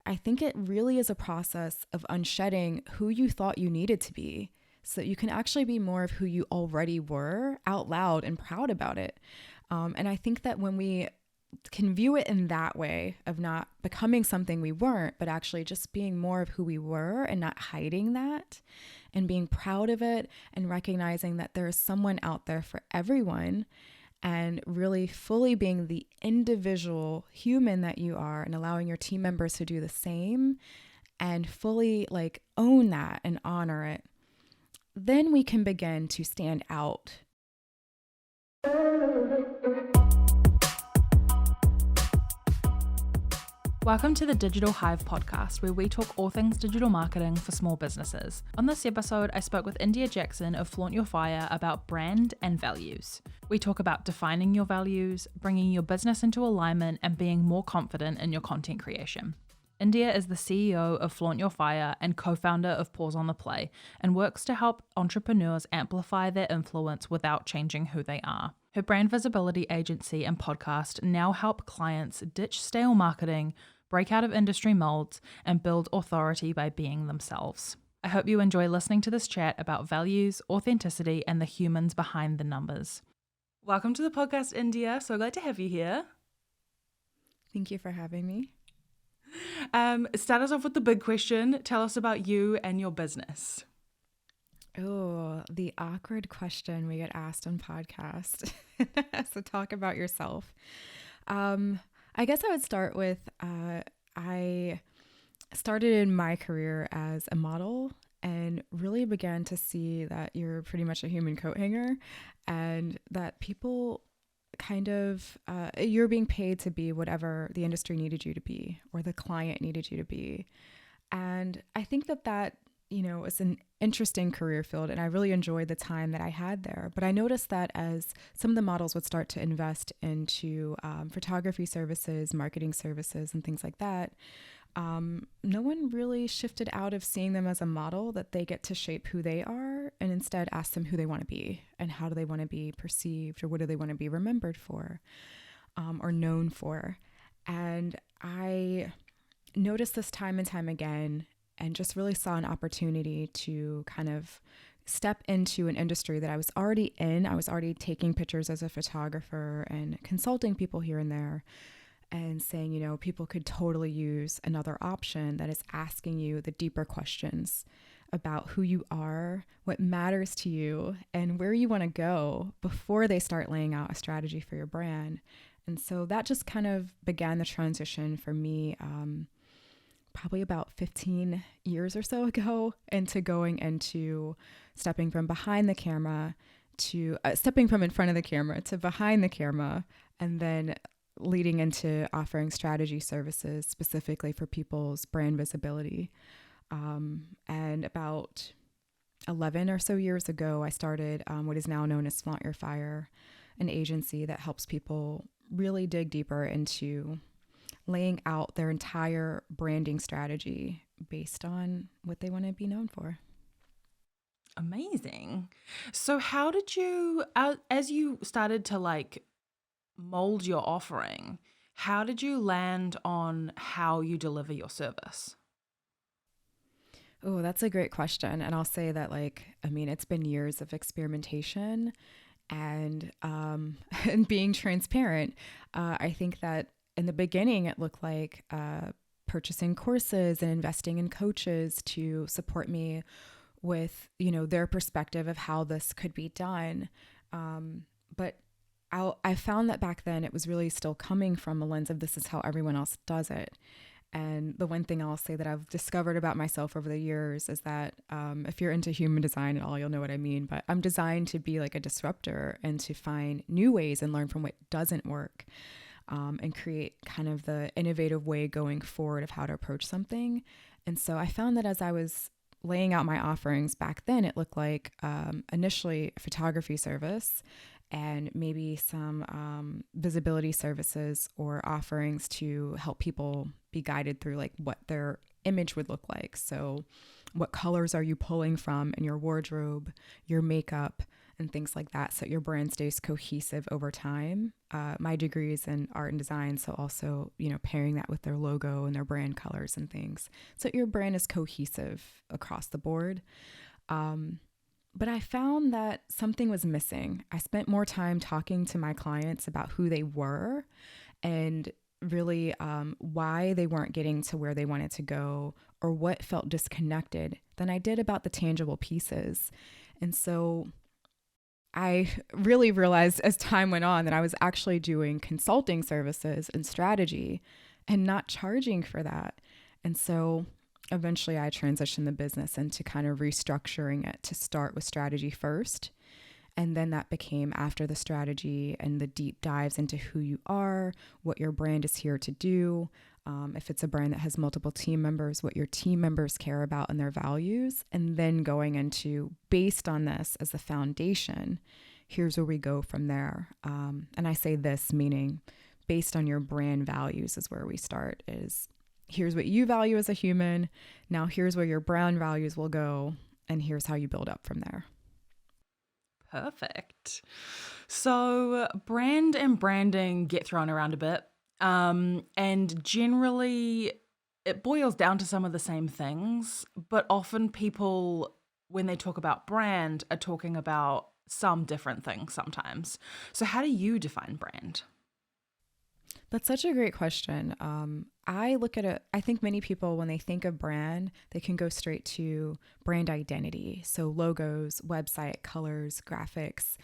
I think it really is a process of unshedding who you thought you needed to be so that you can actually be more of who you already were out loud and proud about it. And I think that when we can view it in that way of not becoming something we weren't, but actually just being more of who we were and not hiding that and being proud of it and recognizing that there is someone out there for everyone and really fully being the individual human that you are and allowing your team members to do the same and fully like own that and honor it, then we can begin to stand out. Welcome to the Digital Hive podcast, where we talk all things digital marketing for small businesses. On this episode, I spoke with India Jackson of Flaunt Your Fire about brand and values. We talk about defining your values, bringing your business into alignment, and being more confident in your content creation. India is the CEO of Flaunt Your Fire and co-founder of Pause on the Play, and works to help entrepreneurs amplify their influence without changing who they are. Her brand visibility agency and podcast now help clients ditch stale marketing, break out of industry molds, and build authority by being themselves. I hope you enjoy listening to this chat about values, authenticity, and the humans behind the numbers. Welcome to the podcast, India. So glad to have you here. Thank you for having me. Start us off with the big question. Tell us about you and your business. Oh, the awkward question we get asked on podcasts. So talk about yourself. I guess I would start with, I started in my career as a model and really began to see that you're pretty much a human coat hanger and that people kind of, you're being paid to be whatever the industry needed you to be or the client needed you to be. And I think that is an interesting career field, and I really enjoyed the time that I had there. But I noticed that as some of the models would start to invest into photography services, marketing services, and things like that, no one really shifted out of seeing them as a model that they get to shape who they are and instead ask them who they want to be and how do they want to be perceived or what do they want to be remembered for or known for. And I noticed this time and time again and just really saw an opportunity to kind of step into an industry that I was already in. I was already taking pictures as a photographer and consulting people here and there and saying, people could totally use another option that is asking you the deeper questions about who you are, what matters to you, and where you want to go before they start laying out a strategy for your brand. And so that just kind of began the transition for me, probably about 15 years or so ago, into going into stepping from behind the camera to stepping from in front of the camera to behind the camera, and then leading into offering strategy services specifically for people's brand visibility. And about 11 or so years ago, I started what is now known as Flaunt Your Fire, an agency that helps people really dig deeper into laying out their entire branding strategy based on what they want to be known for. Amazing. So how did you, as you started to mold your offering, how did you land on how you deliver your service? Oh, that's a great question. And I'll say that it's been years of experimentation and and being transparent. I think that in the beginning, it looked like purchasing courses and investing in coaches to support me with, their perspective of how this could be done. But I found that back then it was really still coming from a lens of this is how everyone else does it. And the one thing I'll say that I've discovered about myself over the years is that if you're into human design at all, you'll know what I mean. But I'm designed to be like a disruptor and to find new ways and learn from what doesn't work. And create kind of the innovative way going forward of how to approach something. And so I found that as I was laying out my offerings back then, it looked like initially a photography service and maybe some visibility services or offerings to help people be guided through what their image would look like. So what colors are you pulling from in your wardrobe, your makeup, and things like that, so your brand stays cohesive over time. My degree is in art and design, so also, pairing that with their logo and their brand colors and things, so your brand is cohesive across the board. But I found that something was missing. I spent more time talking to my clients about who they were and really why they weren't getting to where they wanted to go, or what felt disconnected, than I did about the tangible pieces. And so I really realized as time went on that I was actually doing consulting services and strategy and not charging for that. And so eventually I transitioned the business into kind of restructuring it to start with strategy first. And then that became after the strategy and the deep dives into who you are, what your brand is here to do. If it's a brand that has multiple team members, what your team members care about and their values. And then going into, based on this as the foundation, here's where we go from there. And I say this meaning based on your brand values is where we start, is here's what you value as a human. Now here's where your brand values will go. And here's how you build up from there. Perfect. So brand and branding get thrown around a bit. And generally it boils down to some of the same things, but often people, when they talk about brand, are talking about some different things sometimes. So how do you define brand? That's such a great question. I look at it, I think many people, when they think of brand, they can go straight to brand identity. So logos, website, colors, graphics,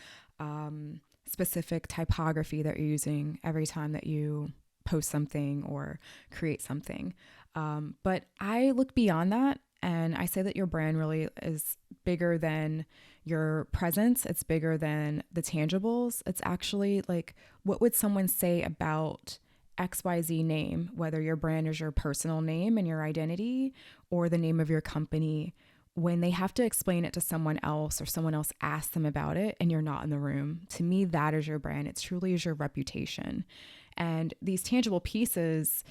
specific typography that you're using every time that you post something or create something. But I look beyond that, and I say that your brand really is bigger than your presence. It's bigger than the tangibles. It's actually like, what would someone say about XYZ name, whether your brand is your personal name and your identity or the name of your company, when they have to explain it to someone else or someone else asks them about it and you're not in the room. To me, that is your brand. It truly is your reputation. And these tangible pieces,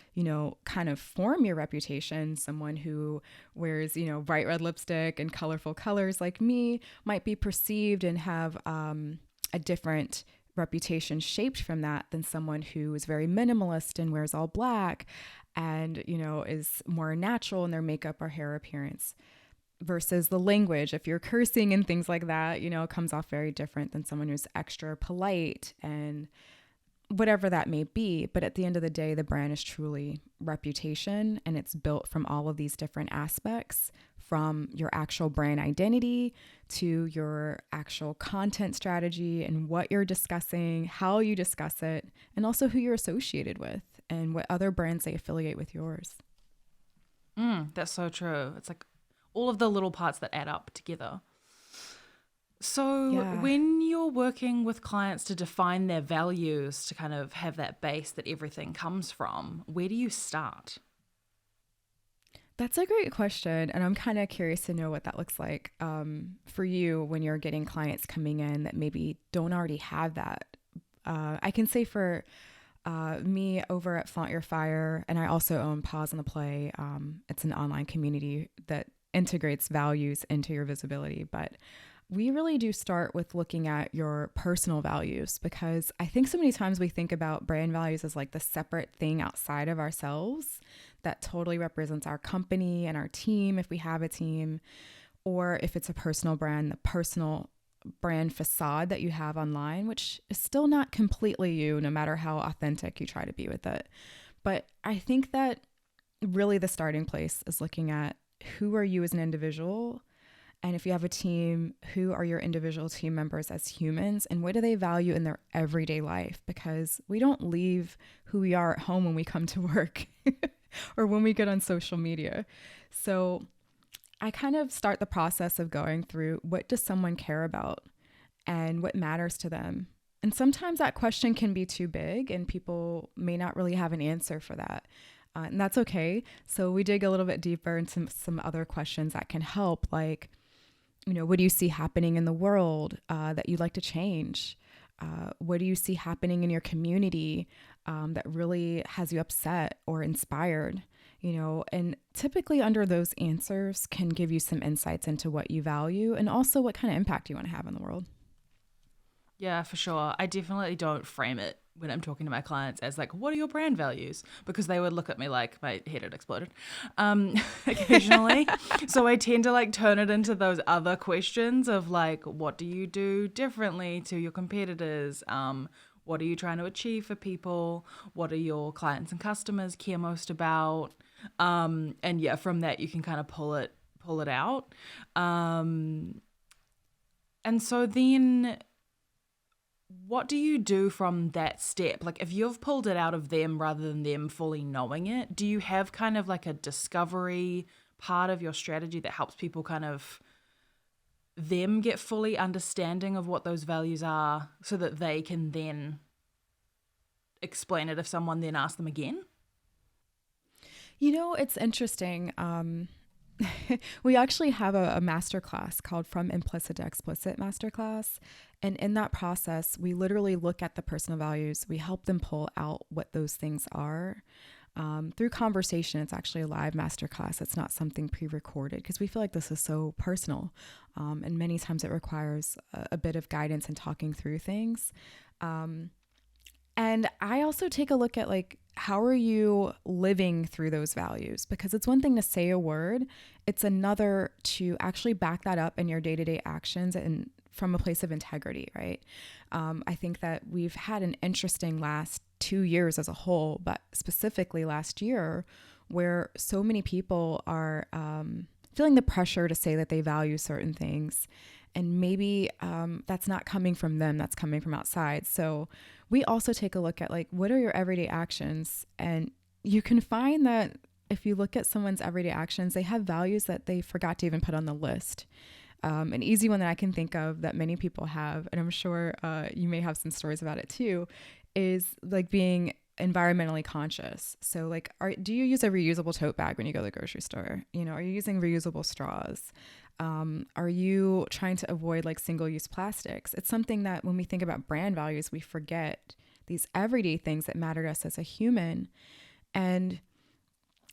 kind of form your reputation. Someone who wears, bright red lipstick and colorful colors like me might be perceived and have a different reputation shaped from that than someone who is very minimalist and wears all black and, is more natural in their makeup or hair appearance. Versus the language, if you're cursing and things like that, comes off very different than someone who's extra polite and whatever that may be. But at the end of the day, the brand is truly reputation, and it's built from all of these different aspects, from your actual brand identity to your actual content strategy and what you're discussing, how you discuss it, and also who you're associated with and what other brands they affiliate with yours. That's so true. It's like all of the little parts that add up together. So when you're working with clients to define their values, to kind of have that base that everything comes from, where do you start? That's a great question. And I'm kind of curious to know what that looks like for you when you're getting clients coming in that maybe don't already have that. I can say for me over at Flaunt Your Fire, and I also own Pause on the Play. It's an online community that integrates values into your visibility. But we really do start with looking at your personal values, because I think so many times we think about brand values as like the separate thing outside of ourselves that totally represents our company and our team, if we have a team, or if it's a personal brand, the personal brand facade that you have online, which is still not completely you, no matter how authentic you try to be with it. But I think that really the starting place is looking at who are you as an individual. And if you have a team, who are your individual team members as humans, and what do they value in their everyday life? Because we don't leave who we are at home when we come to work or when we get on social media. So I kind of start the process of going through, what does someone care about and what matters to them? And sometimes that question can be too big and people may not really have an answer for that. And that's okay. So we dig a little bit deeper into some other questions that can help, like, what do you see happening in the world that you'd like to change? What do you see happening in your community that really has you upset or inspired? And typically under those answers can give you some insights into what you value and also what kind of impact you want to have in the world. Yeah, for sure. I definitely don't frame it when I'm talking to my clients as like, what are your brand values? Because they would look at me like my head had exploded occasionally. So I tend to like turn it into those other questions of like, what do you do differently to your competitors? What are you trying to achieve for people? What are your clients and customers care most about? And yeah, from that you can kind of pull it out. And so then what do you do from that step? Like if you've pulled it out of them rather than them fully knowing it, do you have kind of like a discovery part of your strategy that helps people kind of them get fully understanding of what those values are so that they can then explain it if someone then asks them again? It's interesting. We actually have a masterclass called From Implicit to Explicit masterclass. And in that process, we literally look at the personal values. We help them pull out what those things are. Through conversation, it's actually a live masterclass. It's not something pre-recorded because we feel like this is so personal. And many times it requires a bit of guidance in talking through things. And I also take a look at like, how are you living through those values? Because it's one thing to say a word, it's another to actually back that up in your day-to-day actions and from a place of integrity, right? I think that we've had an interesting last 2 years as a whole, but specifically last year, where so many people are feeling the pressure to say that they value certain things. And maybe that's not coming from them, that's coming from outside. So we also take a look at like, what are your everyday actions? And you can find that if you look at someone's everyday actions, they have values that they forgot to even put on the list. An easy one that I can think of that many people have, and I'm sure you may have some stories about it too, is like being environmentally conscious. So like, do you use a reusable tote bag when you go to the grocery store? Are you using reusable straws? Are you trying to avoid like single-use plastics? It's something that when we think about brand values, we forget these everyday things that matter to us as a human, and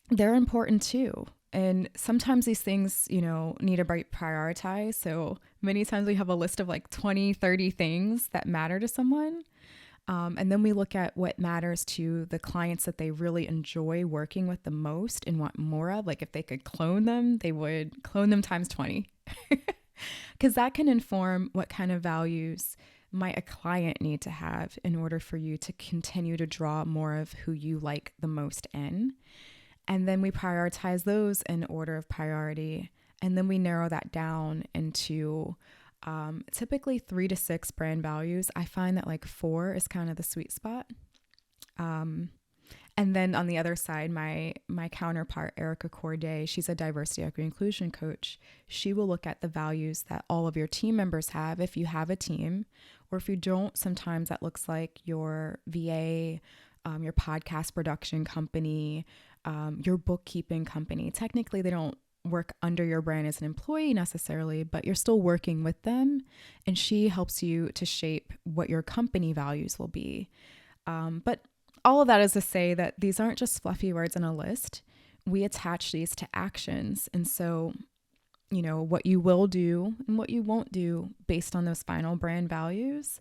they're important too. And sometimes these things, need to be prioritized. So many times we have a list of like 20, 30 things that matter to someone. And then we look at what matters to the clients that they really enjoy working with the most and want more of. Like if they could clone them, they would clone them times 20. Because that can inform what kind of values might a client need to have in order for you to continue to draw more of who you like the most in. And then we prioritize those in order of priority. And then we narrow that down into typically 3 to 6 brand values. I find that like 4 is kind of the sweet spot. And then on the other side, my counterpart, Erica Corday, she's a diversity, equity, inclusion coach. She will look at the values that all of your team members have if you have a team, or if you don't, sometimes that looks like your VA, your podcast production company, your bookkeeping company. Technically, they don't work under your brand as an employee necessarily, but you're still working with them, and she helps you to shape what your company values will be. But all of that is to say that these aren't just fluffy words on a list. We attach these to actions. And so, what you will do and what you won't do based on those final brand values.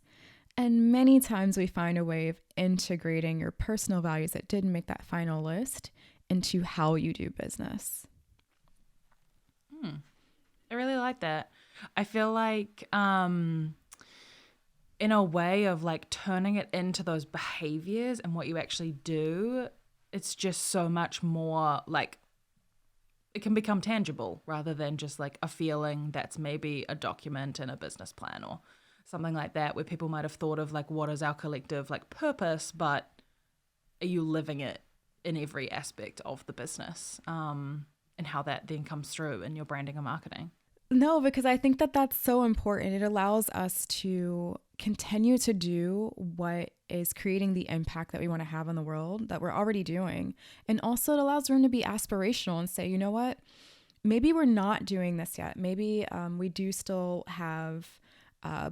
And many times we find a way of integrating your personal values that didn't make that final list into how you do business. I really like that. I feel like in a way of like turning it into those behaviors and what you actually do, it's just so much more like it can become tangible rather than just like a feeling that's maybe a document in a business plan or something like that, where people might have thought of like, what is our collective like purpose, but are you living it in every aspect of the business, and how that then comes through in your branding and marketing? No, because I think that that's so important. It allows us to continue to do what is creating the impact that we want to have on the world that we're already doing. And also it allows room to be aspirational and say, you know what, maybe we're not doing this yet. Maybe we do still have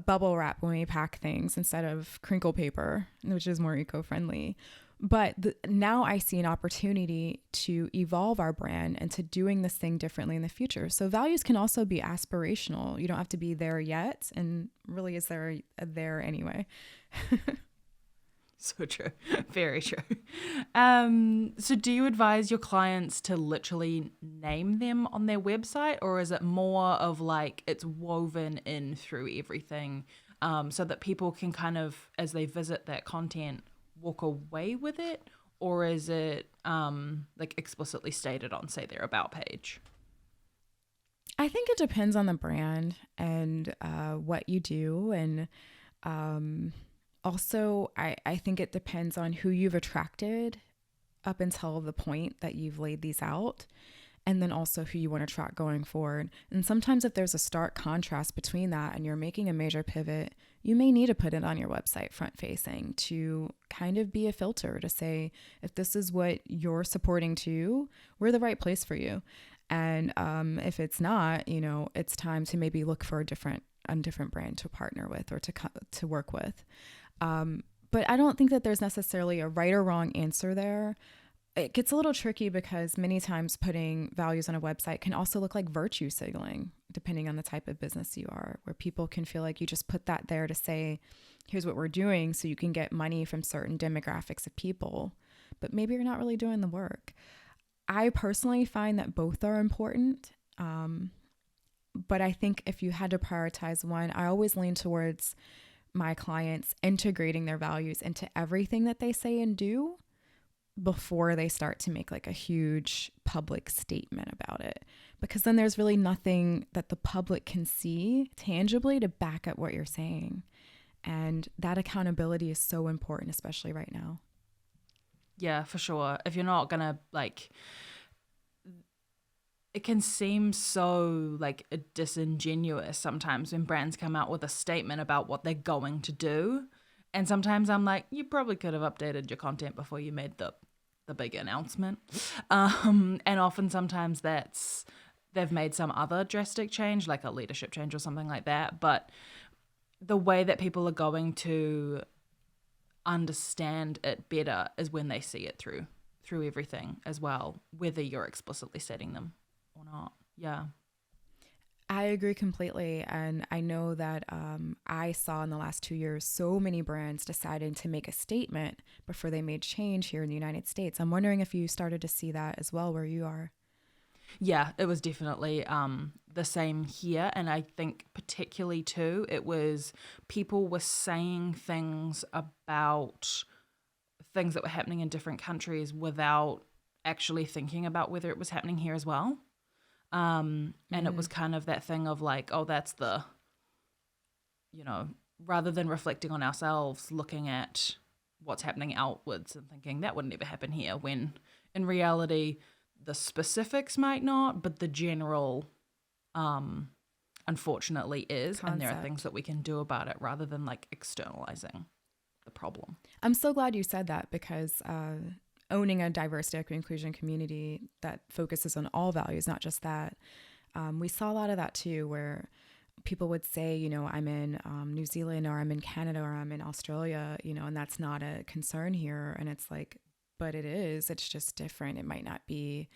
bubble wrap when we pack things instead of crinkle paper, which is more eco-friendly. But now I see an opportunity to evolve our brand and to doing this thing differently in the future. So values can also be aspirational. You don't have to be there yet. And really, is there anyway? So true. Very true. So do you advise your clients to literally name them on their website, or is it more of like it's woven in through everything, so that people can kind of, as they visit that content, walk away with it? Or is it like explicitly stated on, say, their about page? I think it depends on the brand and what you do. And also, I think it depends on who you've attracted up until the point that you've laid these out, and then also who you want to attract going forward. And sometimes if there's a stark contrast between that and you're making a major pivot, you may need to put it on your website front facing to kind of be a filter to say, if this is what you're supporting too, we're the right place for you. And if it's not, it's time to maybe look for a different brand to partner with or to work with. But I don't think that there's necessarily a right or wrong answer there. It gets a little tricky because many times putting values on a website can also look like virtue signaling, depending on the type of business you are, where people can feel like you just put that there to say, here's what we're doing so you can get money from certain demographics of people, but maybe you're not really doing the work. I personally find that both are important. But I think if you had to prioritize one, I always lean towards my clients integrating their values into everything that they say and do before they start to make like a huge public statement about it. Because then there's really nothing that the public can see tangibly to back up what you're saying. And that accountability is so important, especially right now. Yeah, for sure. If you're not going to it can seem so like disingenuous sometimes when brands come out with a statement about what they're going to do. And sometimes I'm like, you probably could have updated your content before you made the big announcement. And often sometimes they've made some other drastic change, like a leadership change or something like that. But the way that people are going to understand it better is when they see it through everything as well, whether you're explicitly stating them or not. Yeah. I agree completely. And I know that I saw in the last 2 years so many brands deciding to make a statement before they made change here in the United States. I'm wondering if you started to see that as well where you are. Yeah, it was definitely the same here. And I think particularly too, it was people were saying things about things that were happening in different countries without actually thinking about whether it was happening here as well. And it was kind of that thing of like, oh, that's rather than reflecting on ourselves, looking at what's happening outwards and thinking that would never happen here, when in reality, the specifics might not, but the general, unfortunately is, concept. And there are things that we can do about it rather than like externalizing the problem. I'm so glad you said that, because owning a diversity, equity, inclusion community that focuses on all values, not just that. We saw a lot of that too, where people would say, I'm in New Zealand, or I'm in Canada, or I'm in Australia, and that's not a concern here. And it's like, but it is. It's just different. It might not be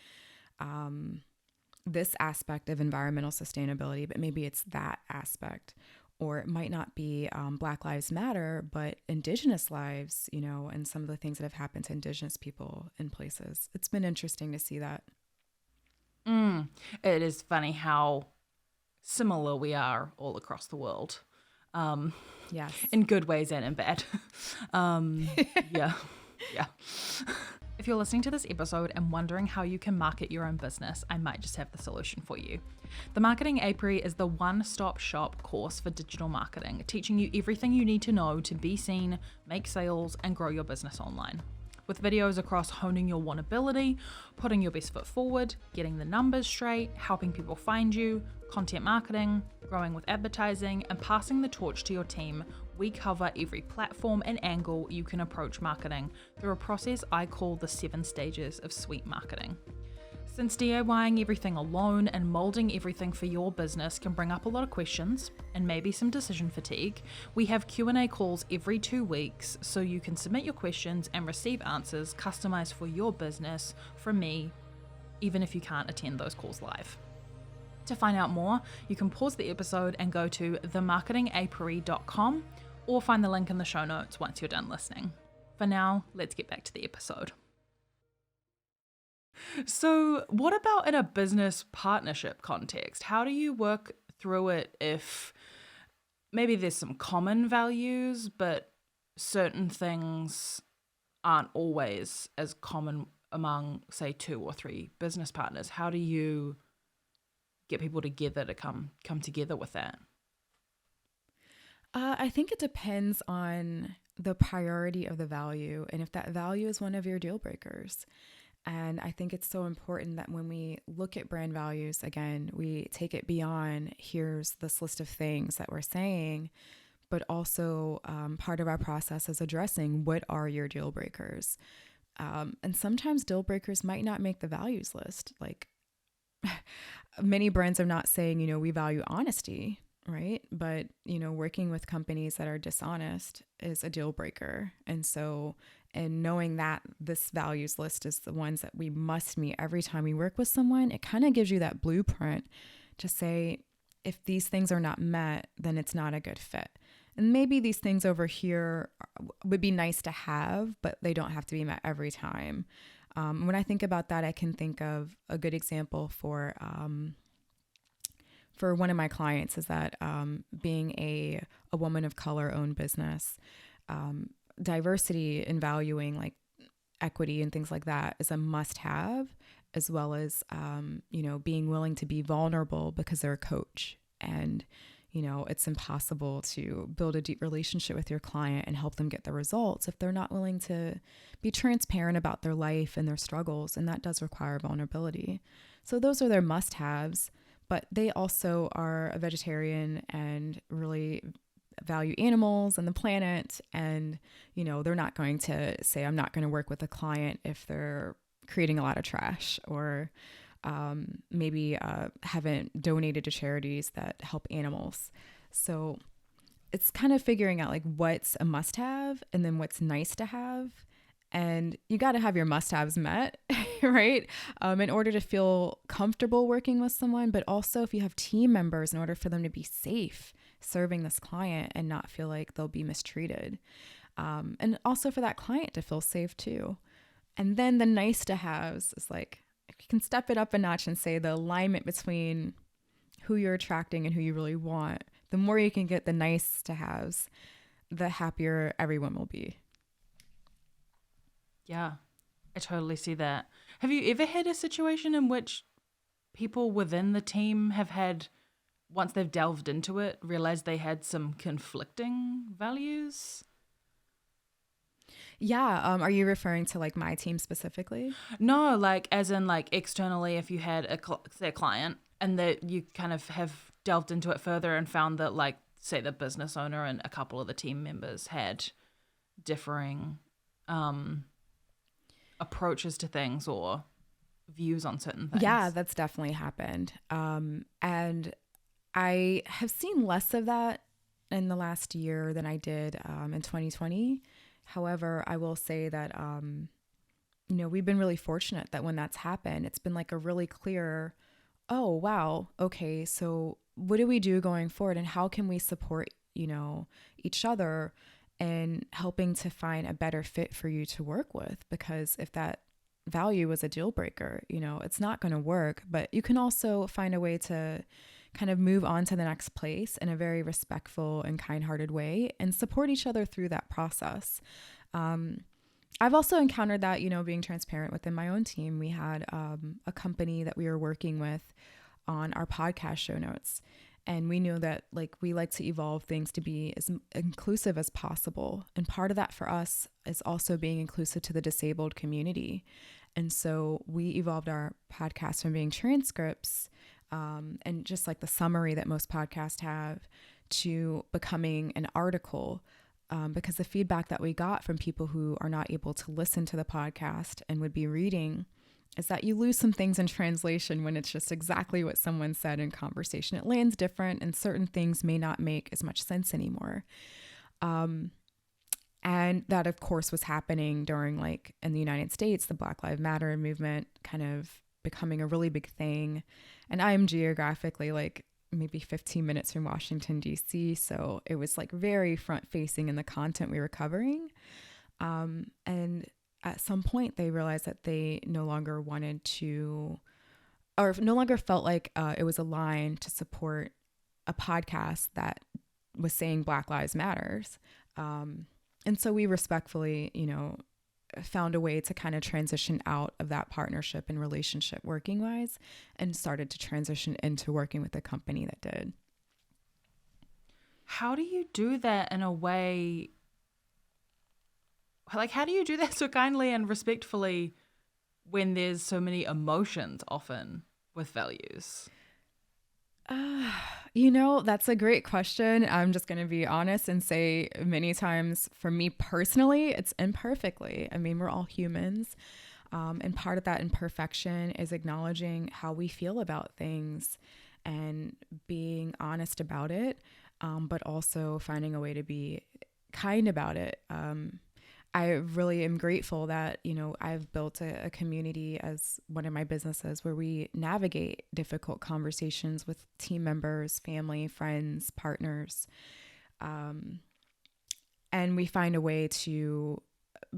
this aspect of environmental sustainability, but maybe it's that aspect. Or it might not be Black Lives Matter, but Indigenous lives, and some of the things that have happened to Indigenous people in places. It's been interesting to see that. It is funny how similar we are all across the world. Yes. In good ways and in bad. Yeah. Yeah. If you're listening to this episode and wondering how you can market your own business, I might just have the solution for you. The Marketing Apiary is the one-stop shop course for digital marketing, teaching you everything you need to know to be seen, make sales, and grow your business online. With videos across honing your wannability, putting your best foot forward, getting the numbers straight, helping people find you, content marketing, growing with advertising, and passing the torch to your team, we cover every platform and angle you can approach marketing through a process I call the 7 stages of sweet marketing. Since DIYing everything alone and molding everything for your business can bring up a lot of questions and maybe some decision fatigue, we have Q&A calls every 2 weeks so you can submit your questions and receive answers customized for your business from me, even if you can't attend those calls live. To find out more, you can pause the episode and go to themarketingapiary.com or find the link in the show notes once you're done listening. For now, let's get back to the episode. So, what about in a business partnership context? How do you work through it if maybe there's some common values, but certain things aren't always as common among, say, 2 or 3 business partners? How do you get people together to come together with that? I think it depends on the priority of the value and if that value is one of your deal breakers. And I think it's so important that when we look at brand values, again, we take it beyond here's this list of things that we're saying, but also part of our process is addressing what are your deal breakers. And sometimes deal breakers might not make the values list. Like many brands are not saying, we value honesty, right? But, working with companies that are dishonest is a deal breaker. And knowing that this values list is the ones that we must meet every time we work with someone, it kind of gives you that blueprint to say, if these things are not met, then it's not a good fit. And maybe these things over here would be nice to have, but they don't have to be met every time. When I think about that, I can think of a good example for one of my clients is that being a woman of color owned business, diversity and valuing like equity and things like that is a must have, as well as, being willing to be vulnerable because they're a coach. And, it's impossible to build a deep relationship with your client and help them get the results if they're not willing to be transparent about their life and their struggles. And that does require vulnerability. So those are their must haves, but they also are a vegetarian and really value animals and the planet. And, they're not going to say, I'm not going to work with a client if they're creating a lot of trash or maybe haven't donated to charities that help animals. So it's kind of figuring out like what's a must have and then what's nice to have. And you got to have your must haves met, right? In order to feel comfortable working with someone, but also if you have team members, in order for them to be safe serving this client and not feel like they'll be mistreated. And also for that client to feel safe too. And then the nice to haves is like, if you can step it up a notch and say the alignment between who you're attracting and who you really want, the more you can get the nice to haves, the happier everyone will be. Yeah, I totally see that. Have you ever had a situation in which people within the team have had, once they've delved into it, realized they had some conflicting values? Yeah. Are you referring to like my team specifically? No, like as in like externally, if you had say a client and that you kind of have delved into it further and found that like, say the business owner and a couple of the team members had differing approaches to things or views on certain things. Yeah, that's definitely happened. And I have seen less of that in the last year than I did in 2020. However, I will say that, we've been really fortunate that when that's happened, it's been like a really clear, oh, wow, okay, so what do we do going forward and how can we support, each other in helping to find a better fit for you to work with? Because if that value was a deal breaker, it's not going to work, but you can also find a way to kind of move on to the next place in a very respectful and kind-hearted way and support each other through that process. I've also encountered that, being transparent within my own team. We had a company that we were working with on our podcast show notes. And we knew that like we like to evolve things to be as inclusive as possible. And part of that for us is also being inclusive to the disabled community. And so we evolved our podcast from being transcripts and just like the summary that most podcasts have to becoming an article, because the feedback that we got from people who are not able to listen to the podcast and would be reading is that you lose some things in translation when it's just exactly what someone said in conversation. It lands different, and certain things may not make as much sense anymore. And that, of course, was happening during, like, in the United States, the Black Lives Matter movement kind of becoming a really big thing. And I am geographically like maybe 15 minutes from Washington, D.C. So it was like very front facing in the content we were covering. And at some point, they realized that they no longer wanted to, or no longer felt like it was aligned to support a podcast that was saying Black Lives Matters. And so we respectfully, found a way to kind of transition out of that partnership and relationship working wise, and started to transition into working with a company that did. How do you do that in a way? Like, how do you do that so kindly and respectfully when there's so many emotions often with values? That's a great question. I'm just going to be honest and say many times for me personally, it's imperfectly. I mean, we're all humans. And part of that imperfection is acknowledging how we feel about things and being honest about it, but also finding a way to be kind about it. I really am grateful that, I've built a community as one of my businesses where we navigate difficult conversations with team members, family, friends, partners. And we find a way to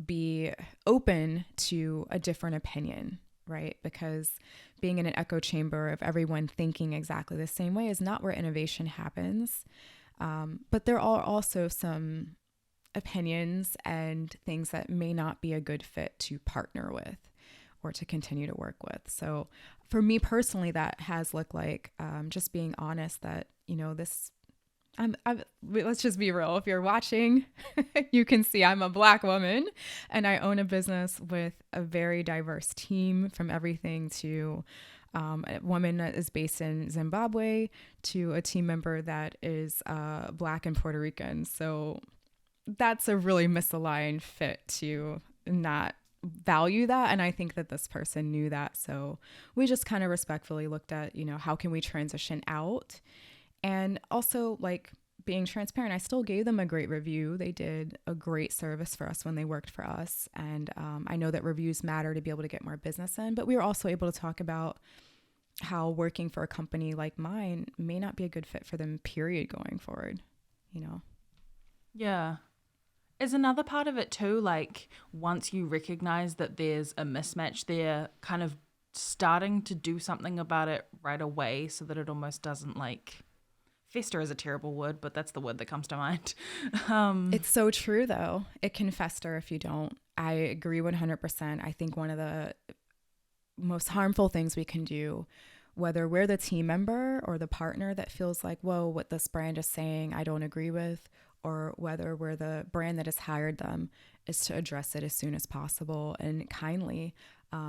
be open to a different opinion, right? Because being in an echo chamber of everyone thinking exactly the same way is not where innovation happens. But there are also some opinions and things that may not be a good fit to partner with or to continue to work with. So for me personally, that has looked like just being honest that, let's just be real. If you're watching, you can see I'm a Black woman and I own a business with a very diverse team, from everything to a woman that is based in Zimbabwe to a team member that is Black and Puerto Rican. So that's a really misaligned fit to not value that. And I think that this person knew that. So we just kind of respectfully looked at, how can we transition out? And also, like, being transparent, I still gave them a great review. They did a great service for us when they worked for us. And I know that reviews matter to be able to get more business in, but we were also able to talk about how working for a company like mine may not be a good fit for them, period, going forward, Yeah. Is another part of it too, like, once you recognize that there's a mismatch there, kind of starting to do something about it right away so that it almost doesn't, like, fester is a terrible word, but that's the word that comes to mind. It's so true, though. It can fester if you don't. I agree 100%. I think one of the most harmful things we can do, whether we're the team member or the partner that feels like, whoa, what this brand is saying, I don't agree with, or whether we're the brand that has hired them, is to address it as soon as possible and kindly,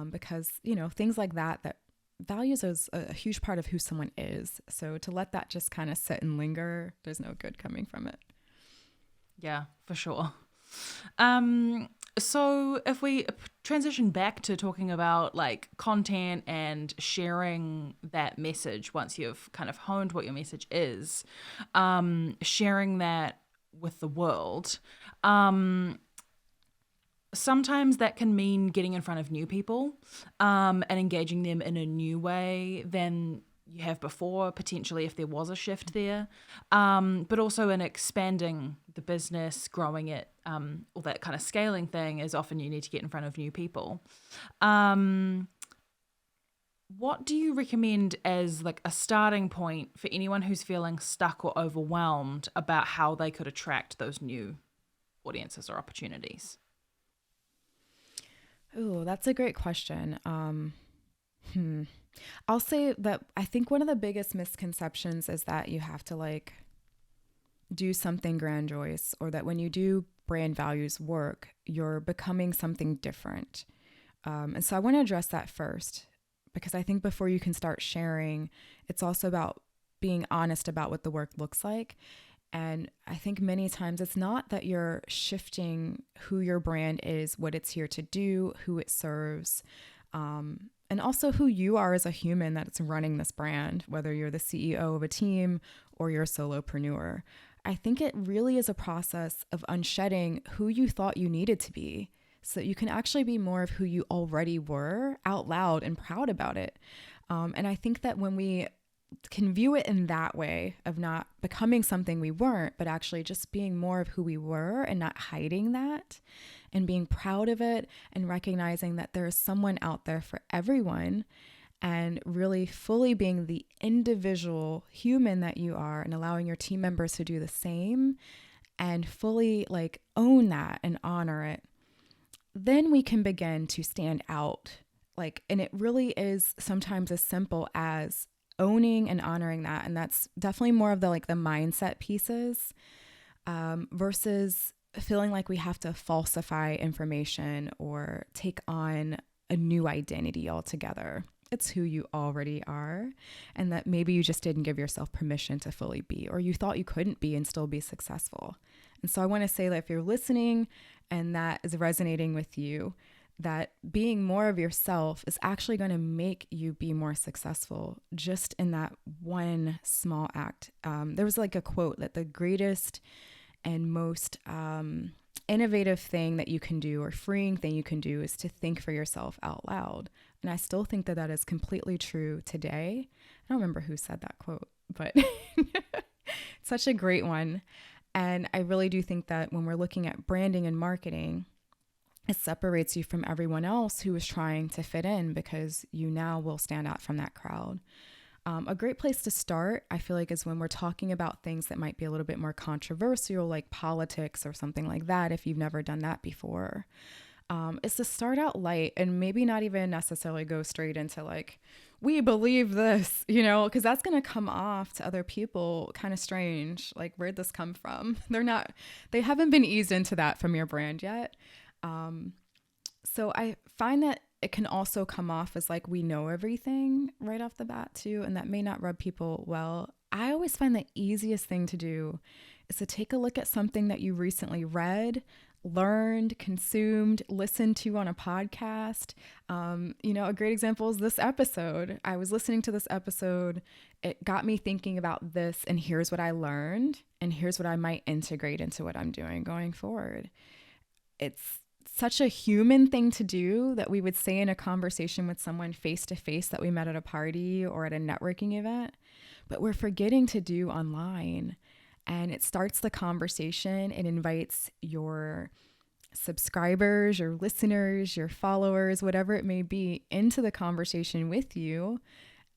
because, things like that values is a huge part of who someone is. So to let that just kind of sit and linger, there's no good coming from it. Yeah, for sure. So if we transition back to talking about, like, content and sharing that message, once you've kind of honed what your message is, sharing that with the world, sometimes that can mean getting in front of new people and engaging them in a new way than you have before, potentially, if there was a shift there, but also in expanding the business, growing it, all that kind of scaling thing is often you need to get in front of new people. What do you recommend as, like, a starting point for anyone who's feeling stuck or overwhelmed about how they could attract those new audiences or opportunities? Oh, that's a great question. I'll say that I think one of the biggest misconceptions is that you have to, like, do something grandiose, or that when you do brand values work, you're becoming something different. And so I want to address that first, because I think before you can start sharing, it's also about being honest about what the work looks like. And I think many times it's not that you're shifting who your brand is, what it's here to do, who it serves. and also who you are as a human that's running this brand, whether you're the CEO of a team or you're a solopreneur. I think it really is a process of unshedding who you thought you needed to be so that you can actually be more of who you already were out loud and proud about it. And I think that when we can view it in that way of not becoming something we weren't, but actually just being more of who we were and not hiding that and being proud of it and recognizing that there is someone out there for everyone and really fully being the individual human that you are and allowing your team members to do the same and fully like own that and honor it, then we can begin to stand out. Like, and it really is sometimes as simple as owning and honoring that. And that's definitely more of the like the mindset pieces versus feeling like we have to falsify information or take on a new identity altogether. It's who you already are, and that maybe you just didn't give yourself permission to fully be, or you thought you couldn't be and still be successful. And so I want to say that if you're listening and that is resonating with you, that being more of yourself is actually going to make you be more successful just in that one small act. There was like a quote that the greatest and most innovative thing that you can do or freeing thing you can do is to think for yourself out loud. And I still think that that is completely true today. I don't remember who said that quote, but it's such a great one. And I really do think that when we're looking at branding and marketing, it separates you from everyone else who is trying to fit in because you now will stand out from that crowd. A great place to start, I feel like, is when we're talking about things that might be a little bit more controversial, like politics or something like that, if you've never done that before. Is to start out light and maybe not even necessarily go straight into like, we believe this, you know, because that's going to come off to other people kind of strange. Like, where'd this come from? They haven't been eased into that from your brand yet. So I find that it can also come off as like we know everything right off the bat too, and that may not rub people well. I always find the easiest thing to do is to take a look at something that you recently read, learned, consumed, listened to on a podcast. A great example is this episode. I was listening to this episode. It got me thinking about this, and here's what I learned, and here's what I might integrate into what I'm doing going forward. It's such a human thing to do that we would say in a conversation with someone face to face that we met at a party or at a networking event, but we're forgetting to do online. And it starts the conversation. It invites your subscribers, your listeners, your followers, whatever it may be, into the conversation with you.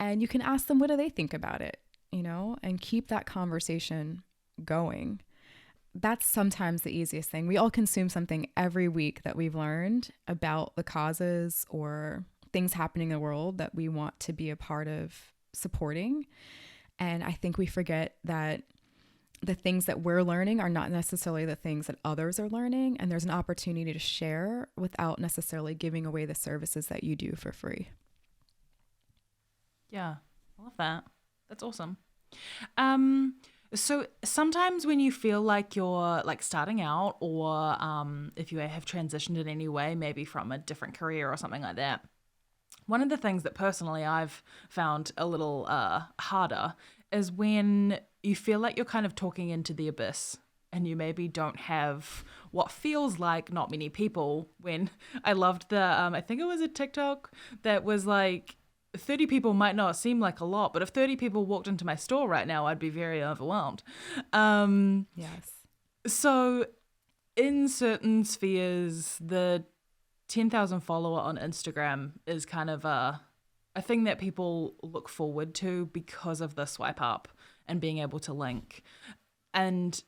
And you can ask them, what do they think about it? And keep that conversation going. That's sometimes the easiest thing. We all consume something every week that we've learned about the causes or things happening in the world that we want to be a part of supporting. And I think we forget that the things that we're learning are not necessarily the things that others are learning. And there's an opportunity to share without necessarily giving away the services that you do for free. Yeah, I love that. That's awesome. So sometimes when you feel like you're like starting out or if you have transitioned in any way, maybe from a different career or something like that, one of the things that personally I've found a little harder is when you feel like you're kind of talking into the abyss and you maybe don't have what feels like not many people. When I loved the, I think it was a TikTok that was like, 30 people might not seem like a lot, but if 30 people walked into my store right now, I'd be very overwhelmed. Yes. So in certain spheres, the 10,000 follower on Instagram is kind of a thing that people look forward to because of the swipe up and being able to link. And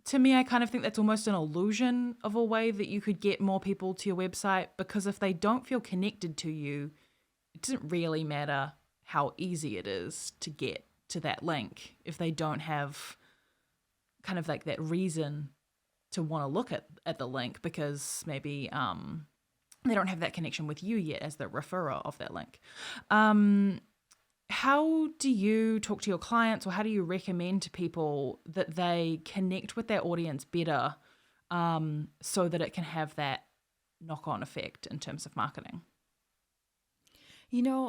to me, I kind of think that's almost an illusion of a way that you could get more people to your website, because if they don't feel connected to you, it doesn't really matter how easy it is to get to that link if they don't have kind of like that reason to want to look at the link, because maybe they don't have that connection with you yet as the referrer of that link. How do you talk to your clients, or how do you recommend to people that they connect with their audience better so that it can have that knock-on effect in terms of marketing?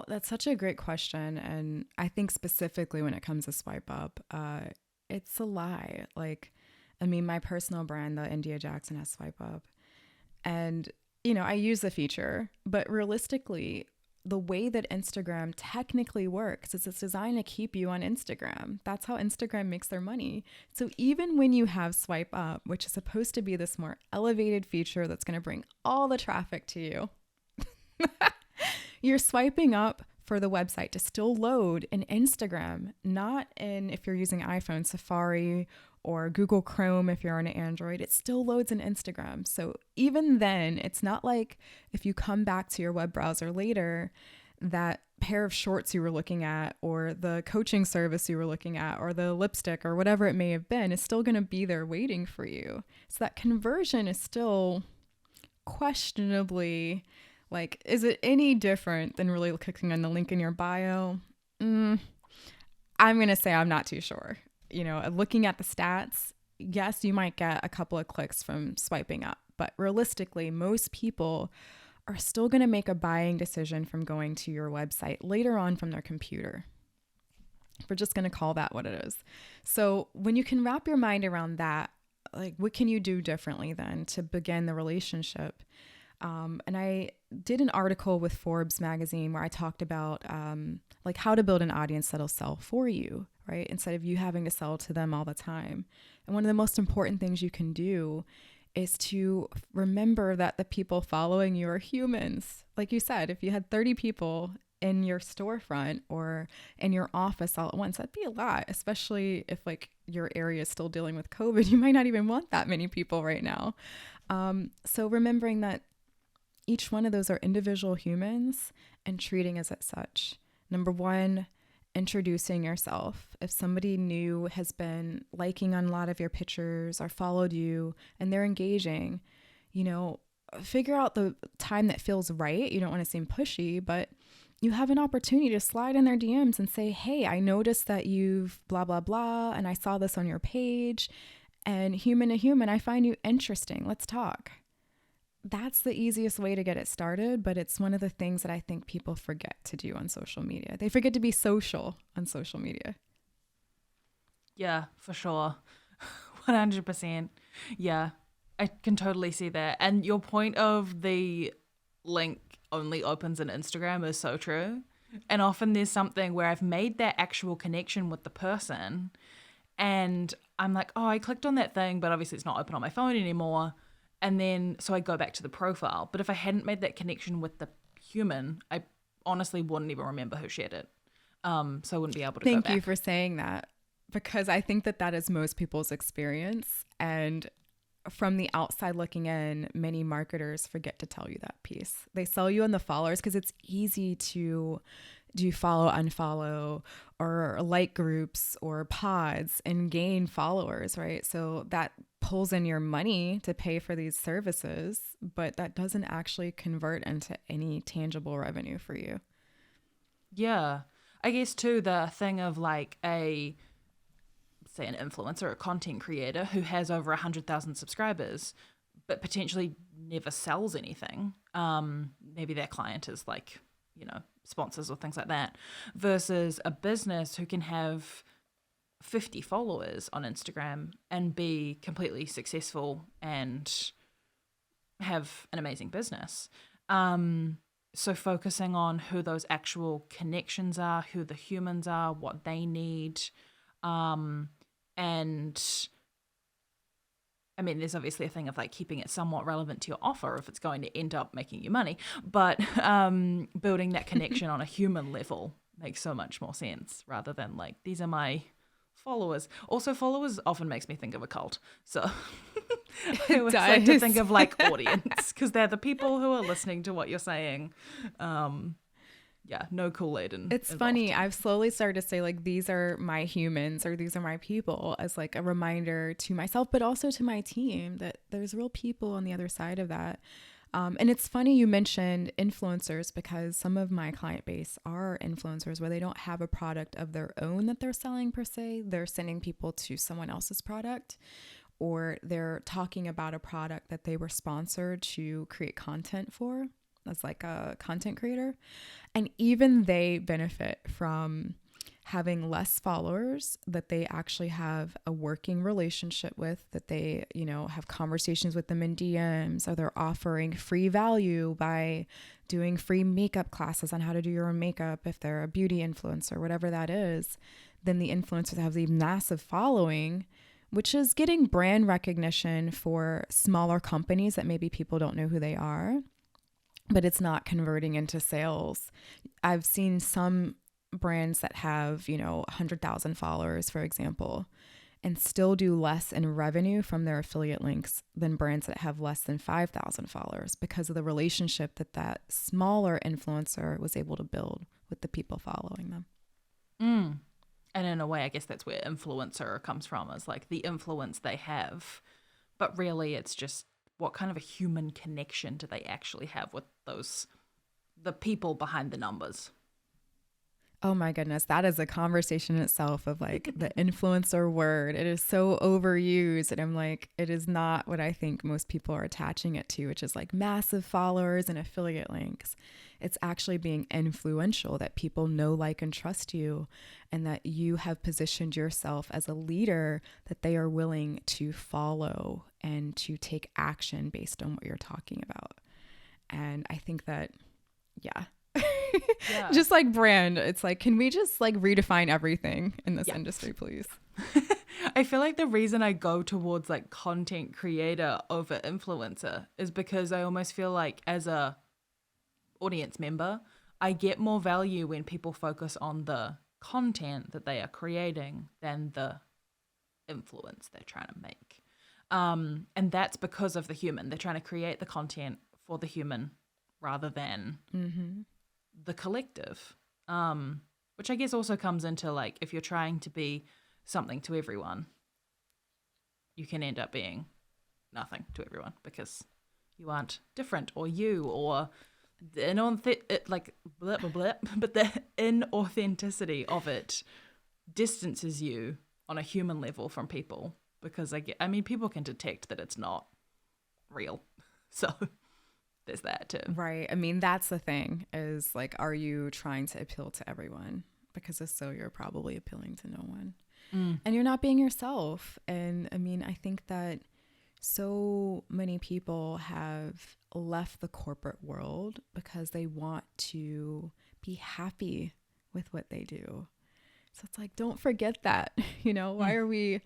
That's such a great question. And I think specifically when it comes to swipe up, it's a lie. Like, I mean, my personal brand, the India Jackson, has swipe up. And, I use the feature, but realistically, the way that Instagram technically works is it's designed to keep you on Instagram. That's how Instagram makes their money. So even when you have swipe up, which is supposed to be this more elevated feature that's going to bring all the traffic to you, you're swiping up for the website to still load in Instagram, not in, if you're using iPhone, Safari or Google Chrome if you're on an Android, it still loads in Instagram. So even then, it's not like if you come back to your web browser later, that pair of shorts you were looking at or the coaching service you were looking at or the lipstick or whatever it may have been is still going to be there waiting for you. So that conversion is still questionably, like, is it any different than really clicking on the link in your bio? I'm going to say I'm not too sure. Looking at the stats, yes, you might get a couple of clicks from swiping up, but realistically, most people are still going to make a buying decision from going to your website later on from their computer. We're just going to call that what it is. So when you can wrap your mind around that, like, what can you do differently then to begin the relationship? And I did an article with Forbes magazine where I talked about like how to build an audience that'll sell for you, right? Instead of you having to sell to them all the time. And one of the most important things you can do is to remember that the people following you are humans. Like you said, if you had 30 people in your storefront or in your office all at once, that'd be a lot, especially if like your area is still dealing with COVID. You might not even want that many people right now. So remembering that each one of those are individual humans and treating as such. Number one, introducing yourself. If somebody new has been liking on a lot of your pictures or followed you and they're engaging, figure out the time that feels right. You don't want to seem pushy, but you have an opportunity to slide in their DMs and say, hey, I noticed that you've blah, blah, blah, and I saw this on your page, and human to human, I find you interesting. Let's talk. That's the easiest way to get it started, but it's one of the things that I think people forget to do on social media. They forget to be social on social media. Yeah, for sure. 100%. Yeah, I can totally see that. And your point of the link only opens in Instagram is so true. And often there's something where I've made that actual connection with the person and I'm like, oh, I clicked on that thing, but obviously it's not open on my phone anymore. And then, so I go back to the profile. But if I hadn't made that connection with the human, I honestly wouldn't even remember who shared it. So I wouldn't be able to go back. Thank you for saying that, because I think that is most people's experience. And from the outside looking in, many marketers forget to tell you that piece. They sell you on the followers because it's easy to do follow, unfollow, or like groups or pods and gain followers, right? So that pulls in your money to pay for these services, but that doesn't actually convert into any tangible revenue for you. Yeah. I guess too, the thing of like say an influencer or a content creator who has over 100,000 subscribers, but potentially never sells anything. Maybe their client is like, sponsors or things like that, versus a business who can have 50 followers on Instagram and be completely successful and have an amazing business. So focusing on who those actual connections are, who the humans are, what they need. And I mean, there's obviously a thing of like keeping it somewhat relevant to your offer if it's going to end up making you money, but building that connection on a human level makes so much more sense rather than like, these are my followers. Also, followers often makes me think of a cult. So I always like to think of like audience because they're the people who are listening to what you're saying. Yeah, no Kool-Aid. It's funny. I've slowly started to say like, these are my humans or these are my people as like a reminder to myself, but also to my team that there's real people on the other side of that. And it's funny you mentioned influencers because some of my client base are influencers where they don't have a product of their own that they're selling per se. They're sending people to someone else's product, or they're talking about a product that they were sponsored to create content for. as like a content creator. And even they benefit from having less followers that they actually have a working relationship with, that they, have conversations with them in DMs, or they're offering free value by doing free makeup classes on how to do your own makeup if they're a beauty influencer, whatever that is. Then the influencers have the massive following, which is getting brand recognition for smaller companies that maybe people don't know who they are, but it's not converting into sales. I've seen some brands that have, 100,000 followers, for example, and still do less in revenue from their affiliate links than brands that have less than 5,000 followers, because of the relationship that smaller influencer was able to build with the people following them. And in a way, I guess that's where influencer comes from, is like the influence they have. But really, it's just what kind of a human connection do they actually have with the people behind the numbers? Oh my goodness, that is a conversation in itself of like the influencer word. It is so overused, and I'm like, it is not what I think most people are attaching it to, which is like massive followers and affiliate links. It's actually being influential, that people know, like, and trust you, and that you have positioned yourself as a leader that they are willing to follow and to take action based on what you're talking about. And I think that, yeah. Just like brand, it's like, can we just like redefine everything in this industry, please? I feel like the reason I go towards like content creator over influencer is because I almost feel like, as a audience member, I get more value when people focus on the content that they are creating than the influence they're trying to make. And that's because of the human. They're trying to create the content for the human rather than the collective, which I guess also comes into like, if you're trying to be something to everyone, you can end up being nothing to everyone because you aren't different, or or like blah, blah, blah, but the inauthenticity of it distances you on a human level from people, because people can detect that it's not real. So there's that too. Right. I mean, that's the thing, is like, are you trying to appeal to everyone? Because if so, you're probably appealing to no one. And you're not being yourself. And I mean, I think that so many people have left the corporate world because they want to be happy with what they do. So it's like, don't forget that, why are we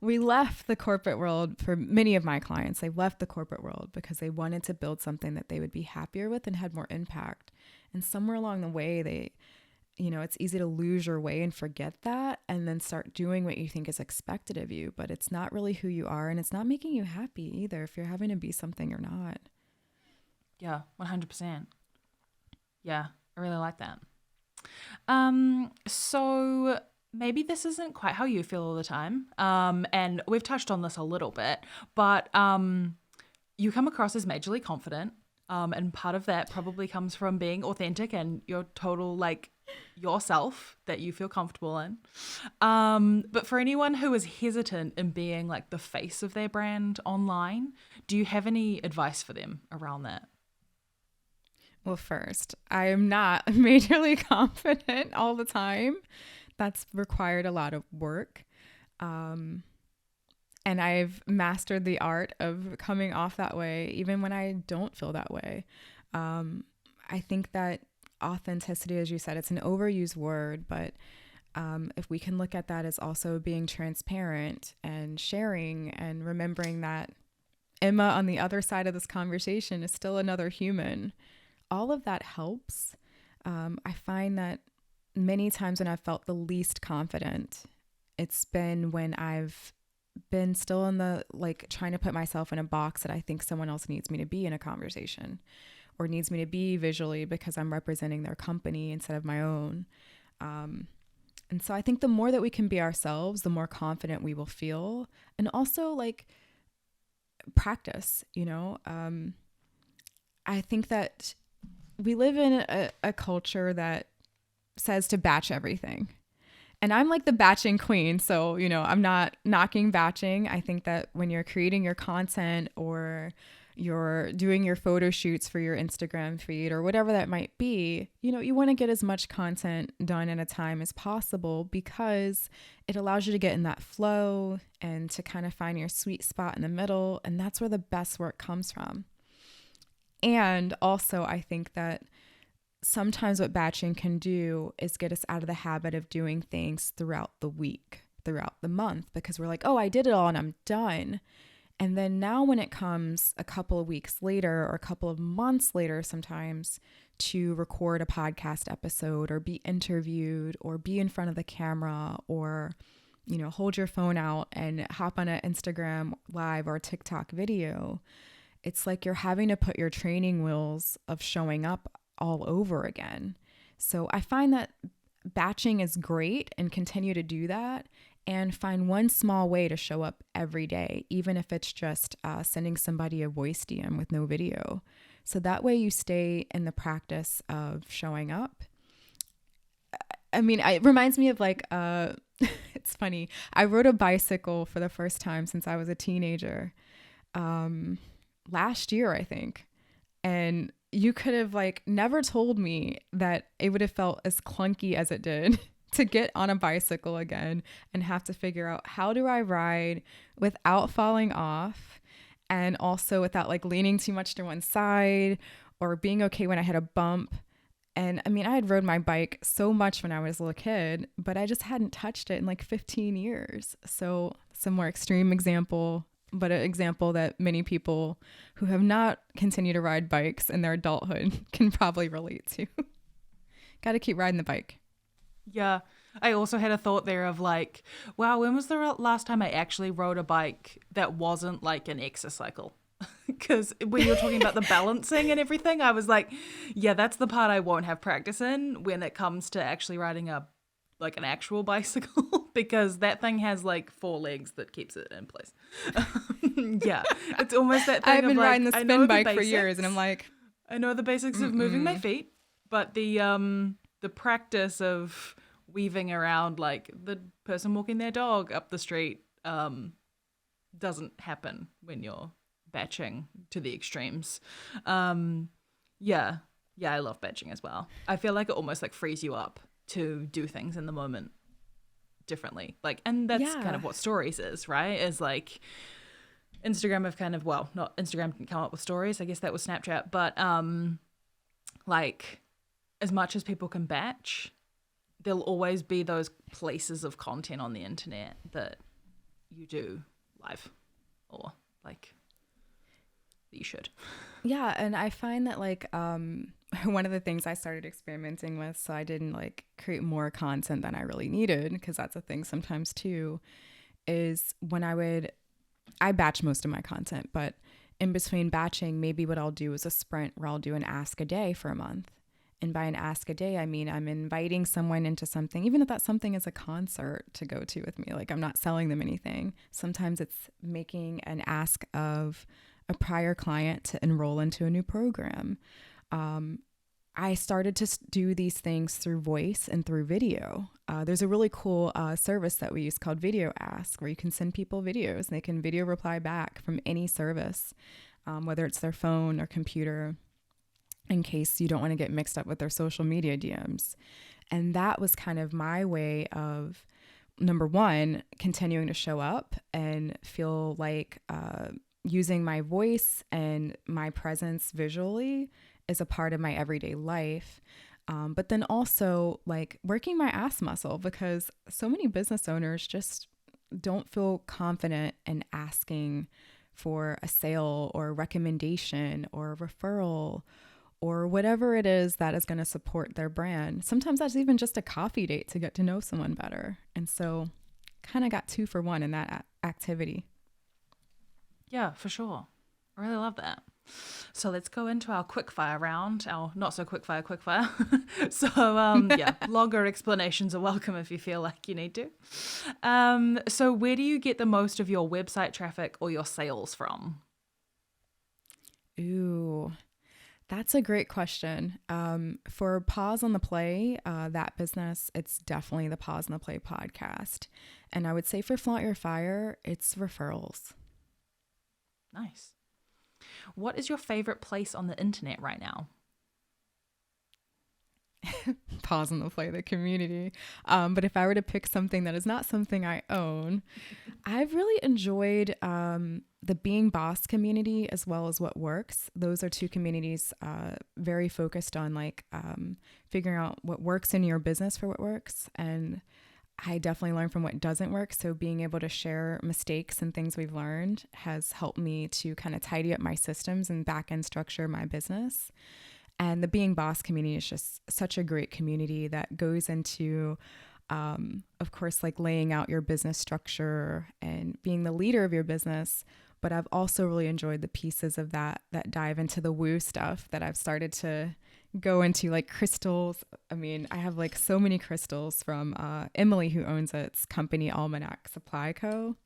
left the corporate world. For many of my clients, they left the corporate world because they wanted to build something that they would be happier with and had more impact. And somewhere along the way, it's easy to lose your way and forget that, and then start doing what you think is expected of you, but it's not really who you are, and it's not making you happy either if you're having to be something you're not. Yeah, 100%. Yeah, I really like that. So maybe this isn't quite how you feel all the time. And we've touched on this a little bit, but you come across as majorly confident. And part of that probably comes from being authentic and your total, like, yourself that you feel comfortable in. But for anyone who is hesitant in being like the face of their brand online, do you have any advice for them around that? Well, first, I am not majorly confident all the time. That's required a lot of work. And I've mastered the art of coming off that way, even when I don't feel that way. I think that authenticity, as you said, it's an overused word, but if we can look at that as also being transparent and sharing, and remembering that Emma on the other side of this conversation is still another human, all of that helps. I find that many times when I've felt the least confident, it's been when I've been still in the, like, trying to put myself in a box that I think someone else needs me to be in a conversation, or needs me to be visually because I'm representing their company instead of my own. And so I think the more that we can be ourselves, the more confident we will feel. And also, like, practice, I think that we live in a culture that says to batch everything. And I'm like the batching queen. So, I'm not knocking batching. I think that when you're creating your content or you're doing your photo shoots for your Instagram feed or whatever that might be, you want to get as much content done at a time as possible because it allows you to get in that flow and to kind of find your sweet spot in the middle. And that's where the best work comes from. And also, I think that sometimes what batching can do is get us out of the habit of doing things throughout the week, throughout the month, because we're like, oh, I did it all and I'm done. And then now when it comes a couple of weeks later or a couple of months later sometimes to record a podcast episode or be interviewed or be in front of the camera or, hold your phone out and hop on an Instagram live or TikTok video, it's like you're having to put your training wheels of showing up all over again. So I find that batching is great and continue to do that. And find one small way to show up every day, even if it's just sending somebody a voice DM with no video. So that way you stay in the practice of showing up. I mean, it reminds me of it's funny. I rode a bicycle for the first time since I was a teenager last year, I think. And you could have never told me that it would have felt as clunky as it did to get on a bicycle again and have to figure out how do I ride without falling off and also without leaning too much to one side or being okay when I hit a bump. And I mean, I had rode my bike so much when I was a little kid, but I just hadn't touched it in 15 years. So some more extreme example, but an example that many people who have not continued to ride bikes in their adulthood can probably relate to. Got to keep riding the bike. Yeah. I also had a thought there of wow, when was the last time I actually rode a bike that wasn't an exercycle? Because when you were talking about the balancing and everything, I was like, yeah, that's the part I won't have practice in when it comes to actually riding an actual bicycle, because that thing has 4 legs that keeps it in place. Yeah. It's almost that thing I've been riding the spin bike for years and I'm I know the basics of moving my feet, but the practice of weaving around the person walking their dog up the street doesn't happen when you're batching to the extremes. Yeah, I love batching as well. I feel like it almost frees you up to do things in the moment differently. And that's kind of what stories is, right? Is Instagram have kind of, well, not Instagram didn't come up with stories. I guess that was Snapchat, but as much as people can batch, there'll always be those places of content on the internet that you do live or that you should. Yeah, and I find that one of the things I started experimenting with, so I didn't create more content than I really needed, because that's a thing sometimes too, is when I batch most of my content, but in between batching, maybe what I'll do is a sprint where I'll do an ask a day for a month. And by an ask a day, I mean I'm inviting someone into something, even if that something is a concert to go to with me. I'm not selling them anything. Sometimes it's making an ask of a prior client to enroll into a new program. I started to do these things through voice and through video. There's a really cool service that we use called Video Ask, where you can send people videos and they can video reply back from any service, whether it's their phone or computer, in case you don't want to get mixed up with their social media DMs. And that was kind of my way of, number one, continuing to show up and feel using my voice and my presence visually is a part of my everyday life. But then also working my ass muscle, because so many business owners just don't feel confident in asking for a sale or a recommendation or a referral or whatever it is that is going to support their brand. Sometimes that's even just a coffee date to get to know someone better. And so kind of got 2 for 1 in that activity. Yeah, for sure. I really love that. So let's go into our quickfire round, our not so quickfire. So longer explanations are welcome if you feel like you need to. So where do you get the most of your website traffic or your sales from? Ooh, that's a great question. For Pause on the Play, that business, it's definitely the Pause on the Play podcast. And I would say for Flaunt Your Fire, it's referrals. Nice. What is your favorite place on the internet right now? Pause on the play, the community. But if I were to pick something that is not something I own, I've really enjoyed the Being Boss community as well as What Works. Those are two communities very focused on figuring out what works in your business for What Works. And I definitely learned from what doesn't work. So being able to share mistakes and things we've learned has helped me to kind of tidy up my systems and back end structure my business. And the Being Boss community is just such a great community that goes into, of course, like laying out your business structure and being the leader of your business. But I've also really enjoyed the pieces of that dive into the woo stuff that I've started to go into, like crystals. I mean, I have like so many crystals from Emily, who owns its company, Almanac Supply Co.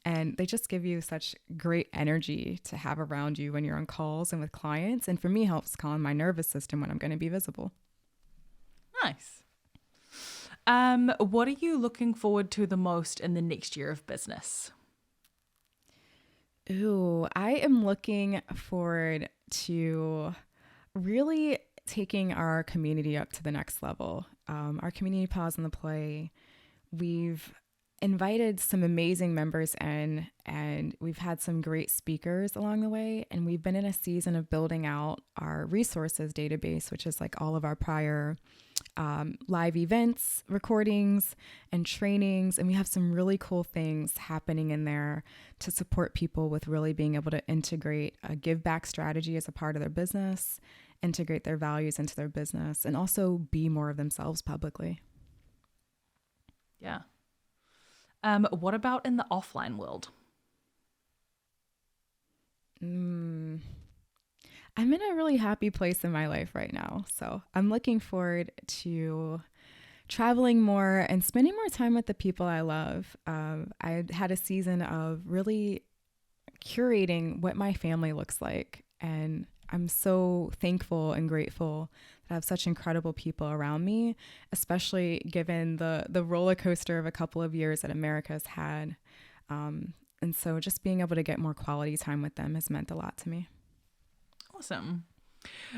And they just give you such great energy to have around you when you're on calls and with clients. And for me, helps calm my nervous system when I'm going to be visible. Nice. What are you looking forward to the most in the next year of business? Ooh, I am looking forward to really taking our community up to the next level. Our community Pause on the Play, we've invited some amazing members in, and we've had some great speakers along the way. And we've been in a season of building out our resources database, which is like all of our prior live events, recordings, and trainings. And we have some really cool things happening in there to support people with really being able to integrate a give back strategy as a part of their business, integrate their values into their business, and also be more of themselves publicly. Yeah. What about in the offline world? I'm in a really happy place in my life right now. So I'm looking forward to traveling more and spending more time with the people I love. I had a season of really curating what my family looks like. And I'm so thankful and grateful that I have such incredible people around me, especially given the roller coaster of a couple of years that America's had. And so just being able to get more quality time with them has meant a lot to me. Awesome.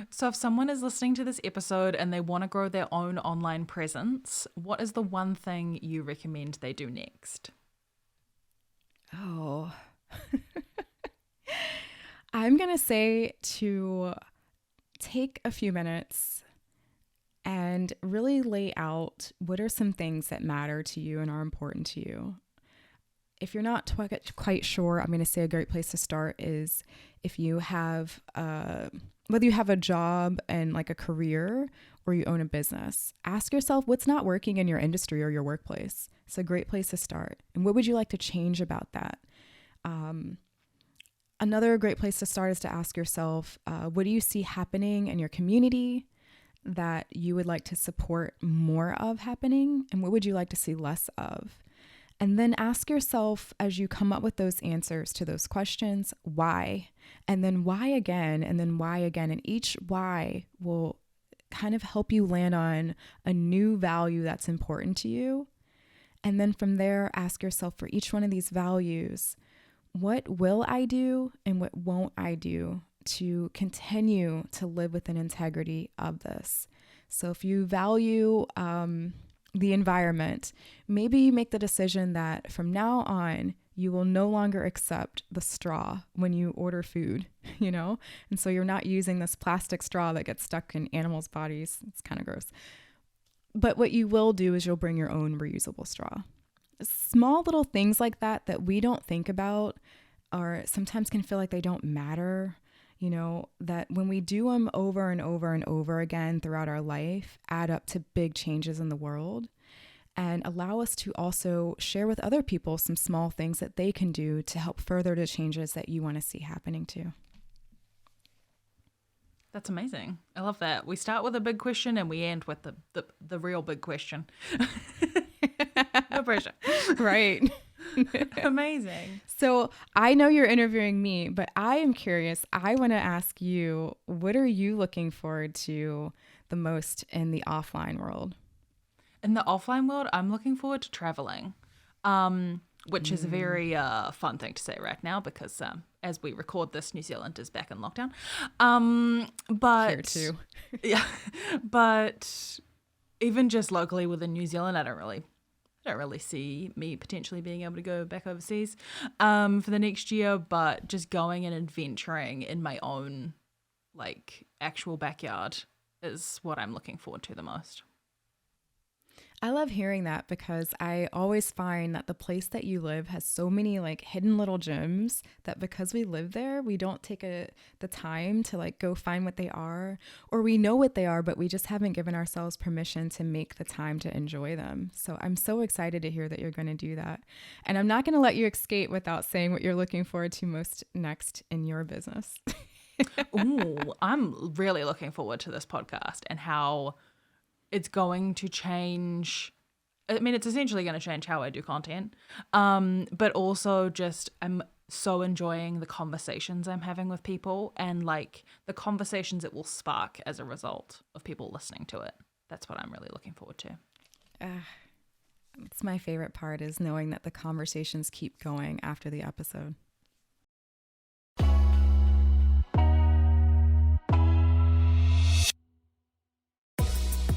So if someone is listening to this episode and they want to grow their own online presence, what is the one thing you recommend they do next? Oh, I'm going to say to take a few minutes and really lay out what are some things that matter to you and are important to you. If you're not quite sure, I'm going to say a great place to start is if you have, whether you have a job and like a career or you own a business, ask yourself what's not working in your industry or your workplace. It's a great place to start. And what would you like to change about that? Another great place to start is to ask yourself, what do you see happening in your community that you would like to support more of happening? And what would you like to see less of? And then ask yourself, as you come up with those answers to those questions, why? And then why again? And then why again? And each why will kind of help you land on a new value that's important to you. And then from there, ask yourself for each one of these values, what will I do and what won't I do to continue to live with an integrity of this? So if you value the environment, maybe you make the decision that from now on, you will no longer accept the straw when you order food, And so you're not using this plastic straw that gets stuck in animals' bodies. It's kind of gross. But what you will do is you'll bring your own reusable straw. Small little things like that we don't think about or sometimes can feel like they don't matter, that when we do them over and over and over again throughout our life, add up to big changes in the world and allow us to also share with other people some small things that they can do to help further the changes that you want to see happening too. That's amazing. I love that. We start with a big question and we end with the real big question. No pressure. Right. Amazing. So I know you're interviewing me, but I am curious. I want to ask you, what are you looking forward to the most in the offline world? In the offline world, I'm looking forward to traveling, which is a very fun thing to say right now because as we record this, New Zealand is back in lockdown. But Here too. yeah, but even just locally within New Zealand, I don't really see me potentially being able to go back overseas for the next year, but just going and adventuring in my own like actual backyard is what I'm looking forward to the most. I love hearing that because I always find that the place that you live has so many like hidden little gems that because we live there, we don't take the time to like go find what they are, or we know what they are, but we just haven't given ourselves permission to make the time to enjoy them. So I'm so excited to hear that you're going to do that. And I'm not going to let you escape without saying what you're looking forward to most next in your business. Ooh, I'm really looking forward to this podcast and how it's going to change. I mean, it's essentially going to change how I do content, but also just I'm so enjoying the conversations I'm having with people and like the conversations it will spark as a result of people listening to it. That's what I'm really looking forward to. It's my favorite part is knowing that the conversations keep going after the episode.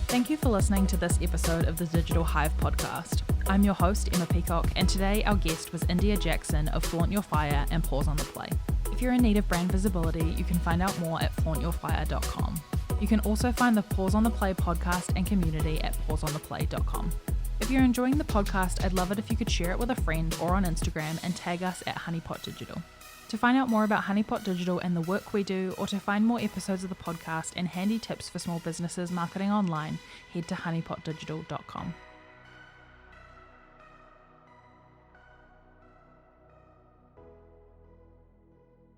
Thank you for listening to this episode of the Digital Hive podcast. I'm your host, Emma Peacock, and today our guest was India Jackson of Flaunt Your Fire and Pause on the Play. If you're in need of brand visibility, you can find out more at flauntyourfire.com. You can also find the Pause on the Play podcast and community at pauseontheplay.com. If you're enjoying the podcast, I'd love it if you could share it with a friend or on Instagram and tag us at Honeypot Digital. To find out more about Honeypot Digital and the work we do, or to find more episodes of the podcast and handy tips for small businesses marketing online, head to honeypotdigital.com.